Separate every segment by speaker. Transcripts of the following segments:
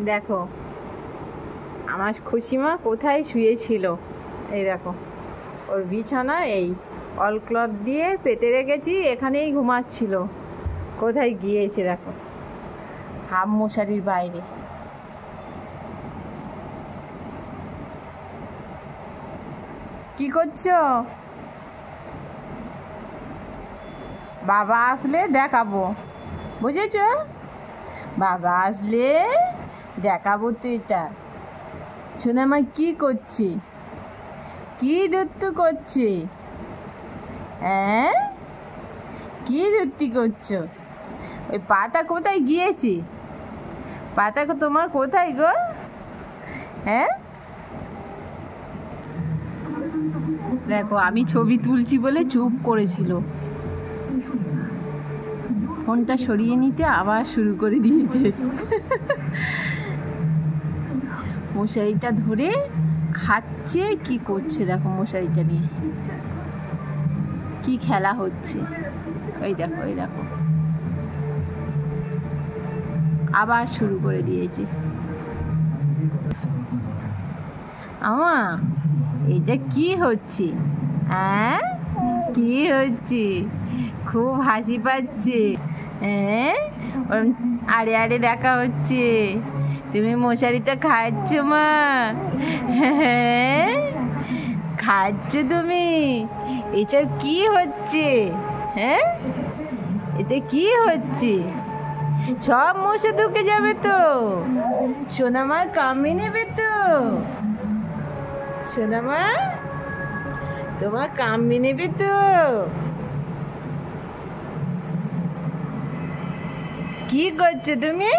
Speaker 1: দেখো আমার খুশিমা কোথায় শুয়েছিল। এই দেখো ওর বিছানা এই অল ক্লথ দিয়ে পেতে রেখেছি, এখানেই ঘুমাচ্ছিল। কোথায় গিয়েছে দেখো, হাফ মশারির বাইরে। কি করছো? বাবা আসলে দেখাবো, বুঝেছ? বাবা আসলে দেখাবো তো। এটা শুনে আমার কি করছি, কি দত্তু করছে? হ্যাঁ, কি দত্তি করছো? ওই পাতা কোথায় গিয়েছে? পাতা তোমার কোথায় গো? হ্যাঁ, দেখো আমি ছবি তুলছি বলে চুপ করেছিল, ফোনটা সরিয়ে নিতে আবার শুরু করে দিয়েছে। মশারিটা ধরে খাচ্ছে, কি করছে দেখো, মশারিটা নিয়ে কি খেলা হচ্ছে। ওই দেখো, ওই দেখো আবার শুরু করে দিয়েছে। আমা এটা কি হচ্ছে? হ্যাঁ, কি হচ্ছে? খুব হাসি পাচ্ছে। হ্যাঁ, আরে আরে দেখা হচ্ছে। তুমি মশারিটা খাচ্ছ মা? হ্যাঁ, খাচ্ছ তুমি? এসব কি হচ্ছে? হ্যাঁ, এতে কি হচ্ছে? সব মশা ঢুকে যাবে তো, সোনামা কামড়ে নেবে তো। সোনামা তোমার কামড়ে নেবে তো। কি করছো তুমি?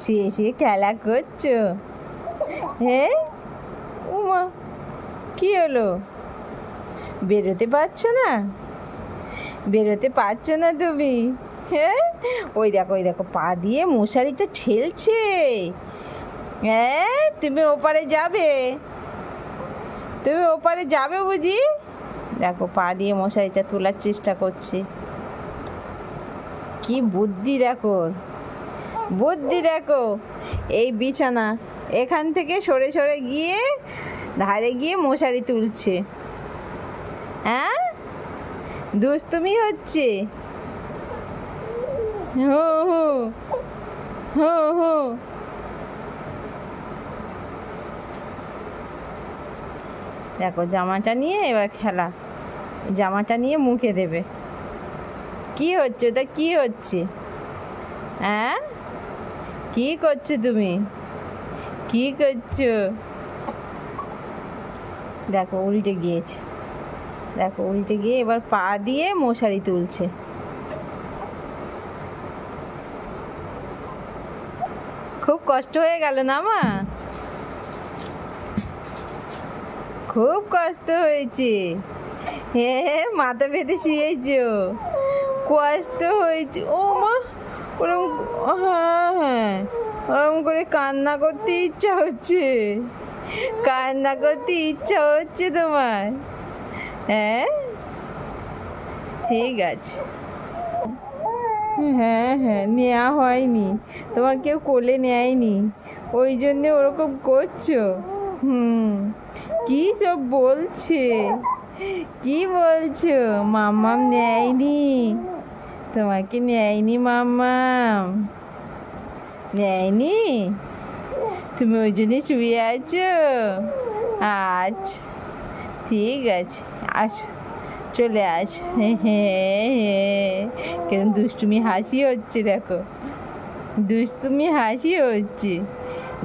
Speaker 1: শুয়ে শুয়ে খেলা করছো? হ্যাঁ, উমা কি হলো? বেরোতে পারছো না? বেরোতে পারছো না তুমি? হ্যাঁ, ওই দেখো, ওই দেখো পা দিয়ে মশারিটা ঠেলছে। হ্যাঁ, তুমি ওপারে যাবে? তুমি ওপারে যাবে বুঝি? দেখো পা দিয়ে মশারিটা তোলার চেষ্টা করছে। কি বুদ্ধি দেখো, বুদ্ধি দেখো। এই বিছানা এখান থেকে সরে সরে গিয়ে ধারে গিয়ে মশারি তুলছে। হ্যাঁ, দুষ্টুমি হচ্ছে। হো হো হো হো। দেখো জামাটা নিয়ে এবার খেলা, জামাটা নিয়ে মুখে দেবে। কি হচ্ছে ওটা? কি হচ্ছে? হ্যাঁ, কি করছো তুমি? কি করছো? দেখো উল্টে গিয়েছে, দেখো উল্টে গিয়ে এবার পা দিয়ে মশারি তুলছে। খুব কষ্ট হয়ে গেল না মা? খুব কষ্ট হয়েছে। হ্যাঁ, মাথা পেতে শুয়েছো, কষ্ট হয়েছে। ও মা, ওরম, হ্যাঁ হ্যাঁ, ওরম করে কান্না করতে ইচ্ছা হচ্ছে, কান্না করতে ইচ্ছা হচ্ছে তোমার? হ্যাঁ, ঠিক আছে। হ্যাঁ হ্যাঁ, নেওয়া হয়নি, তোমার কেউ কোলে নেয়নি, ওই জন্যে ওরকম করছো। কি সব বলছে, কি বলছো? মাম্মাম নেয়নি, তোমাকে নেয়নি মাম্মাম, নেয়নি? তুমি ওই জন্যে শুয়ে আছো? আচ্ছা, ঠিক আছে, আসো, চলে আসো। হ্যাঁ, কেরম দুষ্টুমি হাসি হচ্ছে দেখো, দুষ্টুমি হাসি হচ্ছে।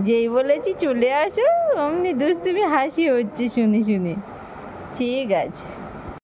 Speaker 1: যেই বলেছি চলে আসো অমনি দুষ্টুমি হাসি হচ্ছে শুনে শুনে। ঠিক আছে।